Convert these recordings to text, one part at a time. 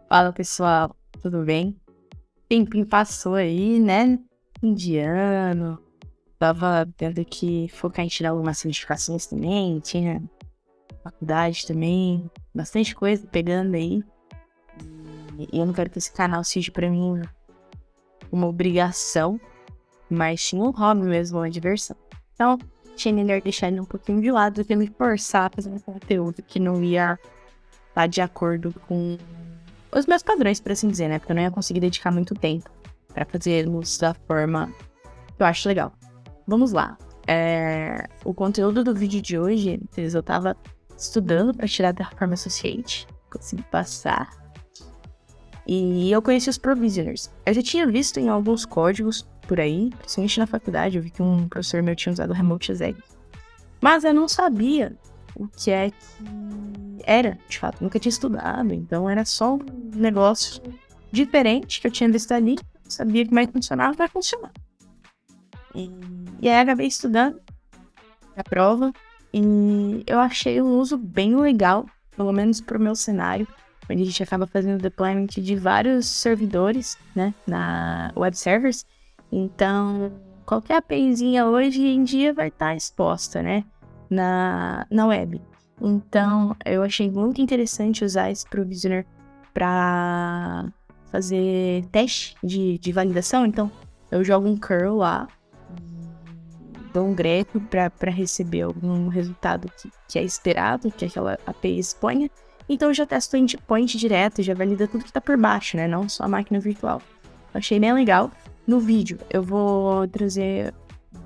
Fala pessoal, tudo bem? Tempinho passou aí, né? Indiano, tava tendo que focar em tirar algumas certificações também, tinha faculdade também, bastante coisa pegando aí. E eu não quero que esse canal seja pra mim uma obrigação, mas sim um hobby mesmo, uma diversão. Então, tinha melhor deixar ele um pouquinho de lado do que me forçar a fazer um conteúdo que não ia estar de acordo com os meus padrões, por assim dizer, né? Porque eu não ia conseguir dedicar muito tempo pra fazermos da forma que eu acho legal. Vamos lá. O conteúdo do vídeo de hoje, eu tava estudando pra tirar da Terraform Associate, consegui passar. E eu conheci os Provisioners. Eu já tinha visto em alguns códigos por aí, principalmente na faculdade, eu vi que um professor meu tinha usado o Remote Exec. Mas eu não sabia o que é que era, de fato, nunca tinha estudado, então era só um negócio diferente que eu tinha visto ali, sabia que mais funcionava, vai funcionar. E aí acabei estudando a prova, e eu achei um uso bem legal, pelo menos pro meu cenário, onde a gente acaba fazendo deployment de vários servidores, né, na web servers, então qualquer APIzinha hoje em dia vai estar exposta, né, na web. Então, eu achei muito interessante usar esse Provisioner para fazer teste de validação. Então, eu jogo um curl lá, dou um greco para receber algum resultado que é esperado, que aquela API exponha. Então, eu já testo o endpoint direto, já valida tudo que está por baixo, né? Não só a máquina virtual. Eu achei bem legal. No vídeo, eu vou trazer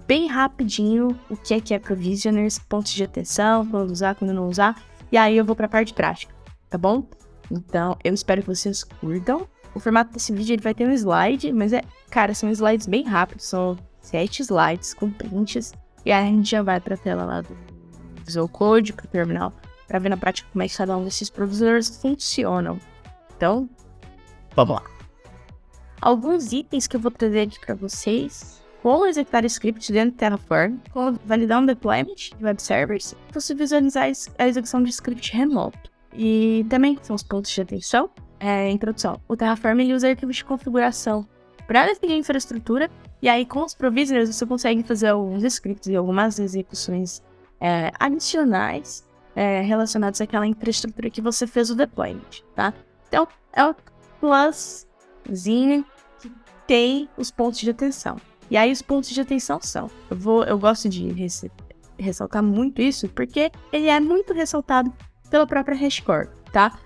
bem rapidinho o que é Provisioners, pontos de atenção, quando usar, quando não usar, e aí eu vou pra parte prática, tá bom? Então, eu espero que vocês curtam. O formato desse vídeo, ele vai ter um slide, mas cara, são slides bem rápidos, são 7 slides com prints, e aí a gente já vai pra tela lá do Visual Code, pro terminal, pra ver na prática como é que cada um desses provisioners funcionam. Então, vamos lá. Alguns itens que eu vou trazer aqui pra vocês: como executar scripts dentro do Terraform, como validar um deployment de web servers, você visualizar a execução de script remoto. E também são os pontos de atenção. Introdução. O Terraform ele usa arquivos de configuração para definir a infraestrutura, e aí com os provisioners você consegue fazer alguns scripts e algumas execuções adicionais relacionadas àquela infraestrutura que você fez o deployment, tá? Então, é o pluszinho que tem os pontos de atenção. E aí os pontos de atenção são, eu gosto de ressaltar muito isso, porque ele é muito ressaltado pela própria HashiCorp, tá?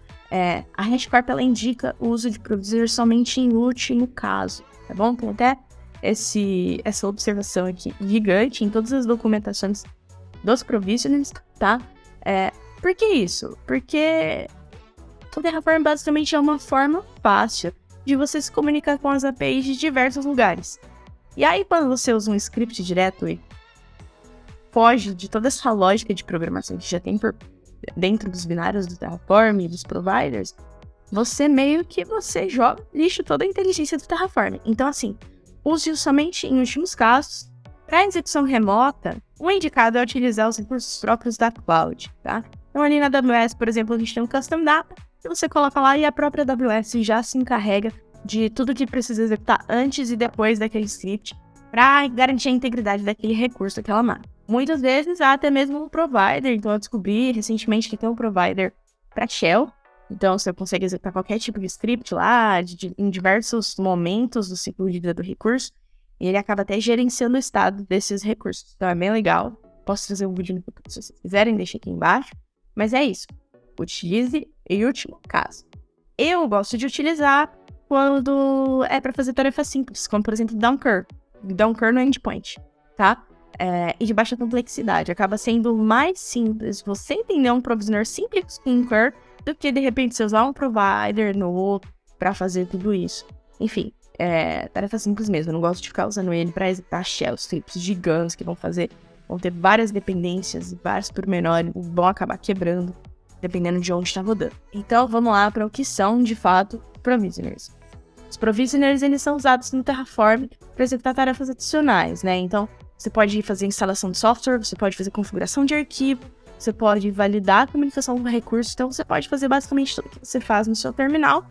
A HashiCorp, ela indica o uso de provisioner somente em último caso, tá bom? Tem até essa observação aqui gigante em todas as documentações dos provisioners, tá? Por que isso? Porque o Terraform basicamente é uma forma fácil de você se comunicar com as APIs de diversos lugares. E aí, quando você usa um script direto e foge de toda essa lógica de programação que já tem dentro dos binários do Terraform e dos providers, você joga lixo toda a inteligência do Terraform. Então, assim, use-o somente em últimos casos. Para execução remota, o indicado é utilizar os recursos próprios da cloud, tá? Então, ali na AWS, por exemplo, a gente tem um Custom Data, que você coloca lá e a própria AWS já se encarrega de tudo que precisa executar antes e depois daquele script para garantir a integridade daquele recurso, daquela máquina. Muitas vezes há até mesmo um provider, então eu descobri recentemente que tem um provider para Shell, então você consegue executar qualquer tipo de script lá, em diversos momentos do ciclo de vida do recurso, e ele acaba até gerenciando o estado desses recursos. Então é bem legal, posso trazer um vídeo no futuro se vocês quiserem, deixa aqui embaixo, mas é isso, utilize em último caso. Eu gosto de utilizar quando é para fazer tarefas simples, como por exemplo Docker no endpoint, tá? E de baixa complexidade. Acaba sendo mais simples você entender um provisioner simples com Curl do que de repente você usar um provider novo para fazer tudo isso. Enfim, tarefa simples mesmo. Eu não gosto de ficar usando ele para executar shells, scripts gigantes que vão ter várias dependências, vários pormenores, vão acabar quebrando, dependendo de onde está rodando. Então, vamos lá para o que são, de fato, provisioners. Os provisioners, eles são usados no Terraform para executar tarefas adicionais, né? Então, você pode fazer instalação de software, você pode fazer configuração de arquivo, você pode validar a comunicação com recursos, então você pode fazer basicamente tudo que você faz no seu terminal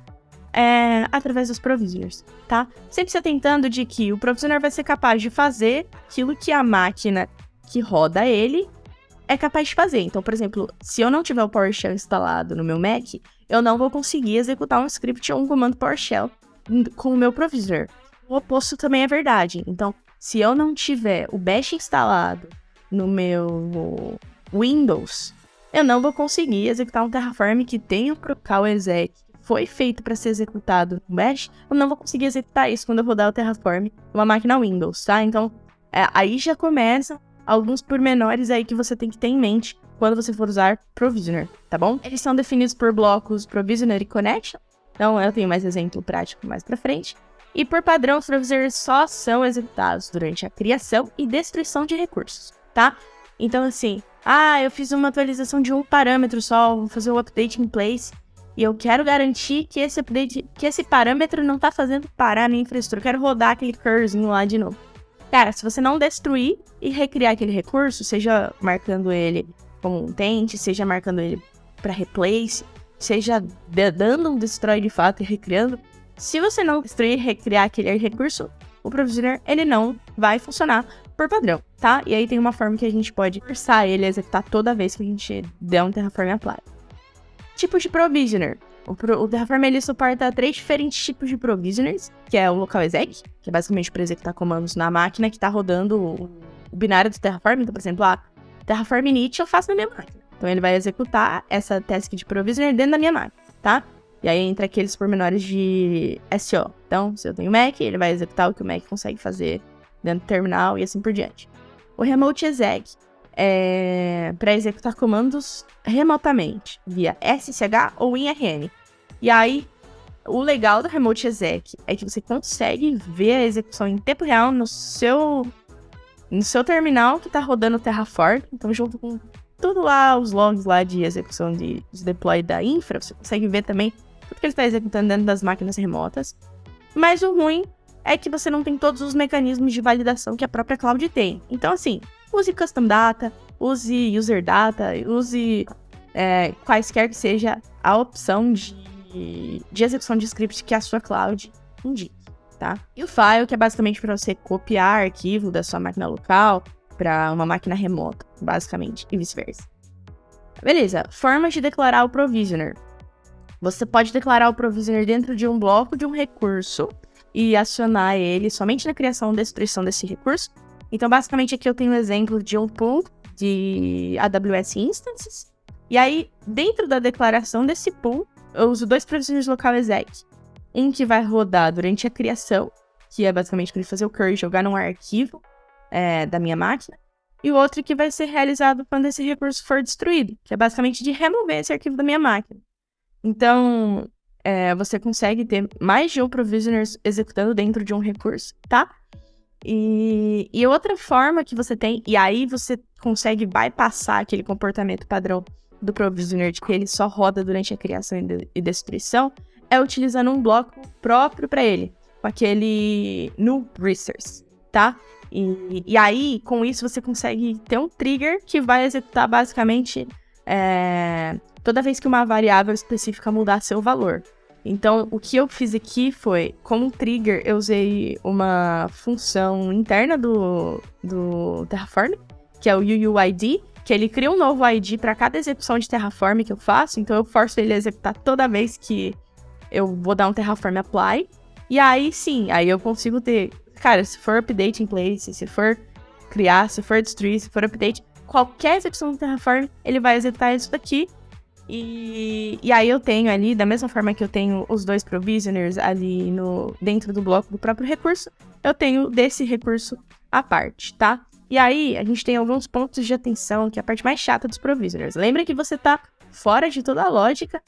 através dos provisioners, tá? Sempre se atentando de que o provisioner vai ser capaz de fazer aquilo que a máquina que roda ele é capaz de fazer. Então, por exemplo, se eu não tiver o PowerShell instalado no meu Mac, eu não vou conseguir executar um script ou um comando PowerShell com o meu provisioner. O oposto também é verdade. Então, se eu não tiver o Bash instalado no meu Windows, eu não vou conseguir executar um Terraform que tem o Procall exec, foi feito para ser executado no Bash, eu não vou conseguir executar isso quando eu rodar o Terraform numa máquina Windows, tá? Então, aí já começam alguns pormenores aí que você tem que ter em mente quando você for usar Provisioner, tá bom? Eles são definidos por blocos Provisioner e Connection, então eu tenho mais exemplo prático mais pra frente. E por padrão, os Provisioners só são executados durante a criação e destruição de recursos, tá? Então assim, eu fiz uma atualização de um parâmetro só, vou fazer o update in place, e eu quero garantir que esse parâmetro não tá fazendo parar a minha infraestrutura, eu quero rodar aquele cursorzinho lá de novo. Cara, se você não destruir e recriar aquele recurso, seja marcando ele como um tent, seja marcando ele para replace, seja dando um destroy de fato e recriando, se você não destruir e recriar aquele recurso, o Provisioner, ele não vai funcionar por padrão, tá? E aí tem uma forma que a gente pode forçar ele a executar toda vez que a gente der um Terraform apply. Tipos de Provisioner. O Terraform, ele suporta 3 diferentes tipos de Provisioners, que é o local exec, que é basicamente para executar comandos na máquina que está rodando o binário do Terraform. Então, por exemplo, Terraform init eu faço na minha máquina. Então, ele vai executar essa task de Provisioner dentro da minha máquina, tá? E aí entra aqueles pormenores de SO. Então, se eu tenho Mac, ele vai executar o que o Mac consegue fazer dentro do terminal e assim por diante. O remote exec é para executar comandos remotamente, via SSH ou WinRM. E aí, o legal do remote exec é que você consegue ver a execução em tempo real no seu terminal que está rodando o Terraform. Então, junto com tudo lá, os logs lá de execução de deploy da infra, você consegue ver também tudo que ele está executando dentro das máquinas remotas. Mas o ruim é que você não tem todos os mecanismos de validação que a própria cloud tem. Então, assim, use custom data, use user data, use quaisquer que seja a opção de execução de script que a sua cloud indique, tá? E o file, que é basicamente para você copiar arquivo da sua máquina local para uma máquina remota, basicamente, e vice-versa. Beleza, formas de declarar o Provisioner. Você pode declarar o Provisioner dentro de um bloco de um recurso e acionar ele somente na criação e destruição desse recurso. Então, basicamente, aqui eu tenho um exemplo de um pool de AWS Instances. E aí, dentro da declaração desse pool, eu uso 2 provisioners local exec. Um que vai rodar durante a criação, que é basicamente para ele fazer o curl, jogar num arquivo da minha máquina. E o outro que vai ser realizado quando esse recurso for destruído, que é basicamente de remover esse arquivo da minha máquina. Então, você consegue ter mais de um provisioner executando dentro de um recurso, tá? E outra forma que você tem, e aí você consegue bypassar aquele comportamento padrão do Provisioner de que ele só roda durante a criação e destruição, é utilizando um bloco próprio para ele, com aquele null resource, tá? E aí, com isso, você consegue ter um trigger que vai executar basicamente toda vez que uma variável específica mudar seu valor. Então, o que eu fiz aqui foi, como trigger, eu usei uma função interna do Terraform, que é o UUID, que ele cria um novo ID para cada execução de Terraform que eu faço. Então, eu forço ele a executar toda vez que eu vou dar um Terraform apply. E aí, sim, aí eu consigo ter... Cara, se for update in place, se for criar, se for destruir, se for update, qualquer execução do Terraform, ele vai executar isso daqui. E aí eu tenho ali, da mesma forma que eu tenho os 2 provisioners ali dentro do bloco do próprio recurso, eu tenho desse recurso à parte, tá? E aí a gente tem alguns pontos de atenção, que é a parte mais chata dos provisioners. Lembra que você tá fora de toda a lógica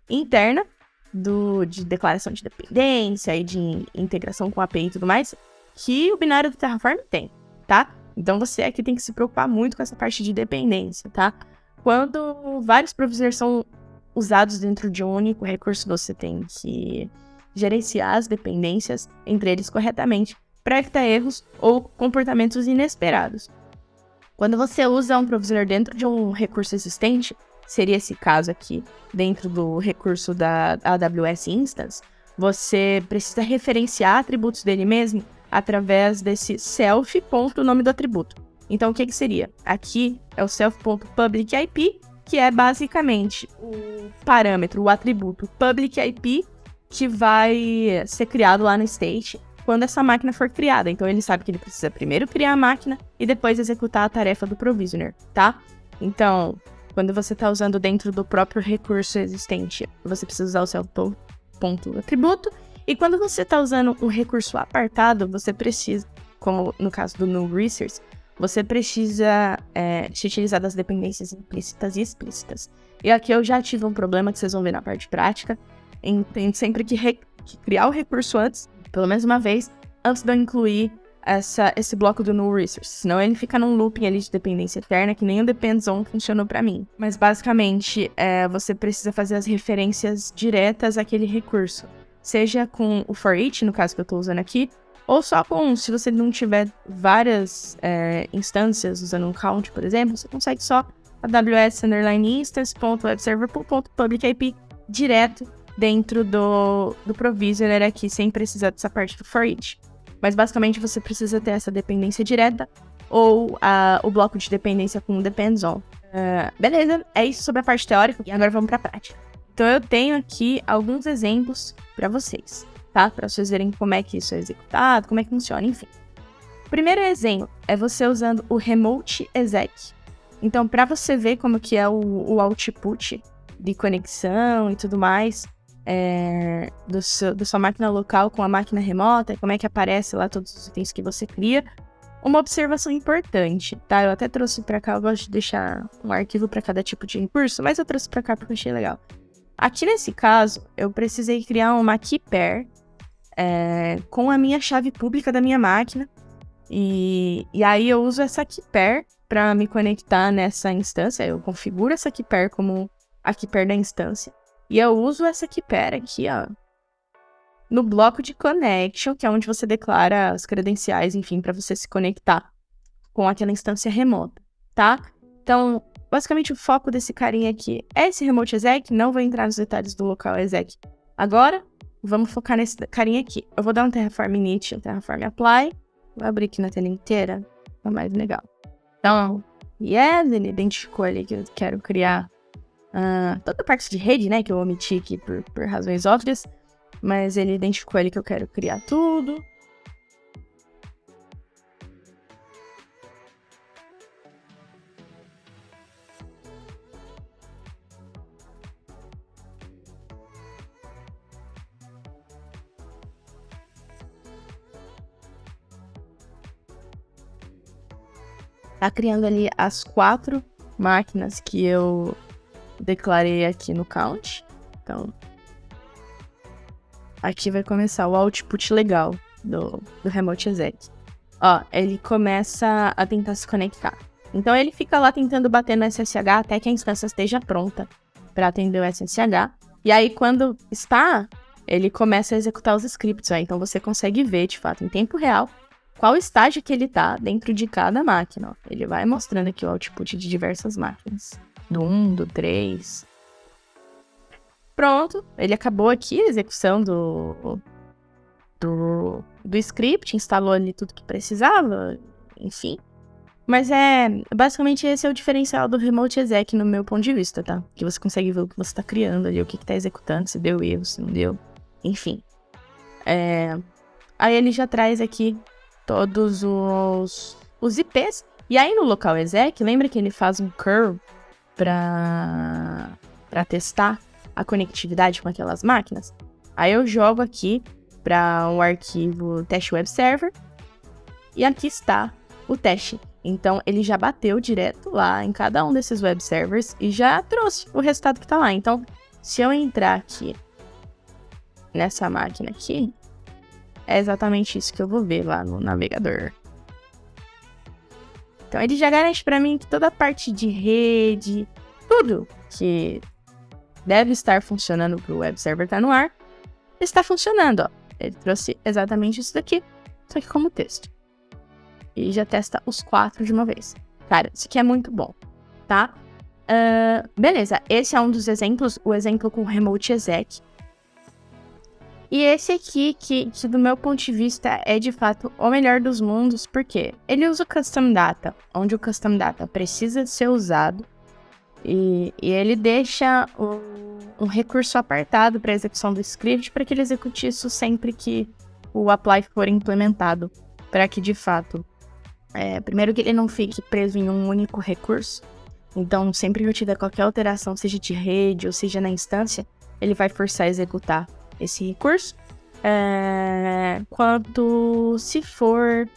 interna de declaração de dependência e de integração com a API e tudo mais, que o binário do Terraform tem, tá? Então você aqui tem que se preocupar muito com essa parte de dependência, tá? Quando vários provisioners são usados dentro de um único recurso, você tem que gerenciar as dependências entre eles corretamente para evitar erros ou comportamentos inesperados. Quando você usa um provisioner dentro de um recurso existente, seria esse caso aqui, dentro do recurso da AWS Instance, você precisa referenciar atributos dele mesmo através desse self, ponto, o nome do atributo. Então, o que seria? Aqui é o self.publicIP, que é basicamente o parâmetro, o atributo public IP, que vai ser criado lá no state quando essa máquina for criada. Então, ele sabe que ele precisa primeiro criar a máquina e depois executar a tarefa do provisioner, tá? Então, quando você está usando dentro do próprio recurso existente, você precisa usar o self.atributo. E quando você está usando um recurso apartado, você precisa, como no caso do null resource, você precisa se utilizar das dependências implícitas e explícitas. E aqui eu já tive um problema que vocês vão ver na parte prática. Tem sempre que criar o recurso antes, pelo menos uma vez, antes de eu incluir esse bloco do null resource. Senão ele fica num looping ali de dependência eterna, que nem o depends on funcionou para mim. Mas basicamente, você precisa fazer as referências diretas àquele recurso. Seja com o for each, no caso que eu estou usando aqui, ou só com, se você não tiver várias instâncias usando um count, por exemplo, você consegue só aws_instance.webserver.publicIP direto dentro do provisioner aqui, sem precisar dessa parte do for each. Mas basicamente você precisa ter essa dependência direta ou o bloco de dependência com depends on. Beleza, é isso sobre a parte teórica e agora vamos para a prática. Então eu tenho aqui alguns exemplos para vocês, tá? Para vocês verem como é que isso é executado, como é que funciona, enfim. O primeiro exemplo é você usando o remote exec. Então, para você ver como que é o output de conexão e tudo mais da sua máquina local com a máquina remota, como é que aparece lá todos os itens que você cria, uma observação importante, tá? Eu até trouxe para cá, eu gosto de deixar um arquivo para cada tipo de recurso, mas eu trouxe para cá porque eu achei legal. Aqui nesse caso, eu precisei criar uma key pair com a minha chave pública da minha máquina. E aí eu uso essa key pair para me conectar nessa instância. Eu configuro essa key pair como a key pair da instância. E eu uso essa key pair aqui, ó, no bloco de connection, que é onde você declara as credenciais, enfim, para você se conectar com aquela instância remota, tá? Então, basicamente, o foco desse carinha aqui é esse remote exec. Não vou entrar nos detalhes do local exec agora. Vamos focar nesse carinha aqui. Eu vou dar um terraform init, um terraform apply. Vou abrir aqui na tela inteira. Tá mais legal. Então, ele identificou ali que eu quero criar toda a parte de rede, né? Que eu omiti aqui por razões óbvias. Mas ele identificou ali que eu quero criar tudo. Tá criando ali as 4 máquinas que eu declarei aqui no count. Então, aqui vai começar o output legal do remote exec. Ó, ele começa a tentar se conectar. Então, ele fica lá tentando bater no SSH até que a instância esteja pronta para atender o SSH. E aí, quando está, ele começa a executar os scripts. Então, você consegue ver, de fato, em tempo real, qual estágio que ele está dentro de cada máquina. Ó. Ele vai mostrando aqui o output de diversas máquinas. Do 1, do 3. Pronto, ele acabou aqui a execução do script, instalou ali tudo que precisava, enfim. Mas basicamente esse é o diferencial do remote exec no meu ponto de vista, tá? Que você consegue ver o que você está criando ali, o que está executando, se deu erro, se não deu, enfim. Aí ele já traz aqui todos os IPs. E aí no local exec, lembra que ele faz um curl para testar a conectividade com aquelas máquinas? Aí eu jogo aqui para um arquivo test web server e aqui está o teste. Então ele já bateu direto lá em cada um desses web servers e já trouxe o resultado que está lá. Então, se eu entrar aqui nessa máquina aqui, é exatamente isso que eu vou ver lá no navegador. Então ele já garante para mim que toda a parte de rede, tudo que deve estar funcionando para o web server estar no ar, está funcionando. Ó. Ele trouxe exatamente isso daqui, só que como texto. E já testa os 4 de uma vez. Cara, isso aqui é muito bom, tá? Beleza, esse é um dos exemplos, o exemplo com o remote exec. E esse aqui, que do meu ponto de vista é de fato o melhor dos mundos, porque ele usa o Custom Data, onde o Custom Data precisa ser usado, e ele deixa um recurso apartado para execução do script para que ele execute isso sempre que o apply for implementado, para que de fato, primeiro que ele não fique preso em um único recurso. Então, sempre que eu tiver qualquer alteração, seja de rede ou seja na instância, ele vai forçar a executar esse recurso. Quanto se for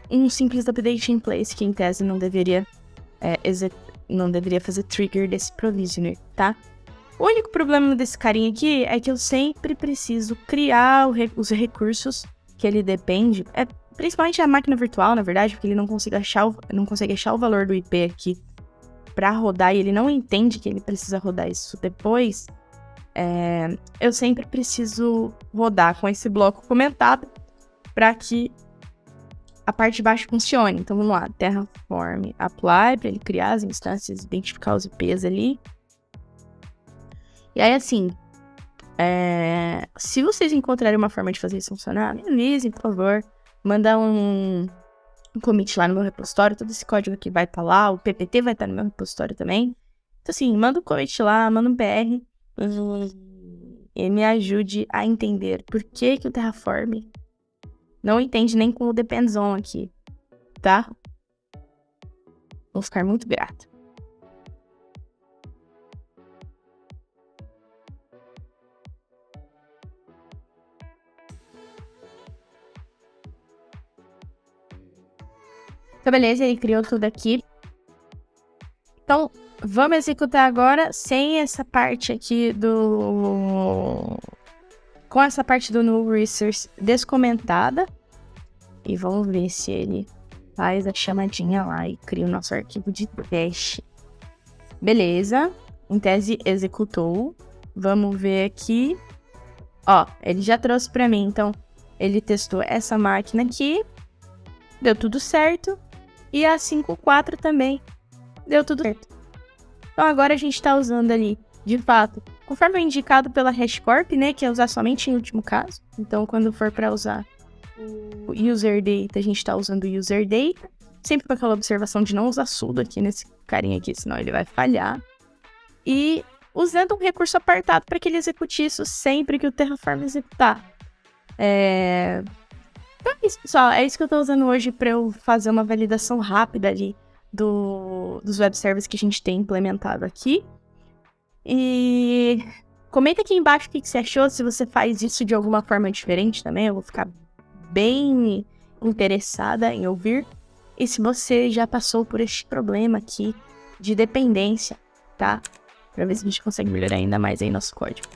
um simples update in place, que em tese não deveria fazer trigger desse provisioner, tá? O único problema desse carinha aqui é que eu sempre preciso criar os recursos que ele depende, principalmente a máquina virtual, na verdade, porque ele não consegue achar o valor do IP aqui para rodar e ele não entende que ele precisa rodar isso depois. Eu sempre preciso rodar com esse bloco comentado para que a parte de baixo funcione. Então vamos lá, Terraform Apply, para ele criar as instâncias, identificar os IPs ali. E aí assim, se vocês encontrarem uma forma de fazer isso funcionar, me avisem, por favor. Manda um commit lá no meu repositório, todo esse código aqui vai estar lá, o PPT vai estar no meu repositório também. Então assim, manda um commit lá, manda um PR e me ajude a entender por que o Terraform não entende nem com o depends on aqui, tá? Vou ficar muito grato. Então, beleza, ele criou tudo aqui. Então, vamos executar agora sem essa parte aqui com essa parte do null resource descomentada. E vamos ver se ele faz a chamadinha lá e cria o nosso arquivo de teste. Beleza, em tese executou. Vamos ver aqui. Ó, ele já trouxe para mim, então ele testou essa máquina aqui. Deu tudo certo. E a 5.4 também deu tudo certo. Então agora a gente está usando ali, de fato, conforme indicado pela HashiCorp, né, que é usar somente em último caso. Então quando for para usar o user data, a gente está usando o user data. Sempre com aquela observação de não usar sudo aqui nesse carinha aqui, senão ele vai falhar. E usando um recurso apartado para que ele execute isso sempre que o Terraform executar. Então é isso, pessoal. É isso que eu tô usando hoje para eu fazer uma validação rápida ali dos web services que a gente tem implementado aqui. E comenta aqui embaixo o que você achou, se você faz isso de alguma forma diferente também. Eu vou ficar bem interessada em ouvir. E se você já passou por este problema aqui de dependência, tá? Para ver se a gente consegue melhorar ainda mais aí nosso código.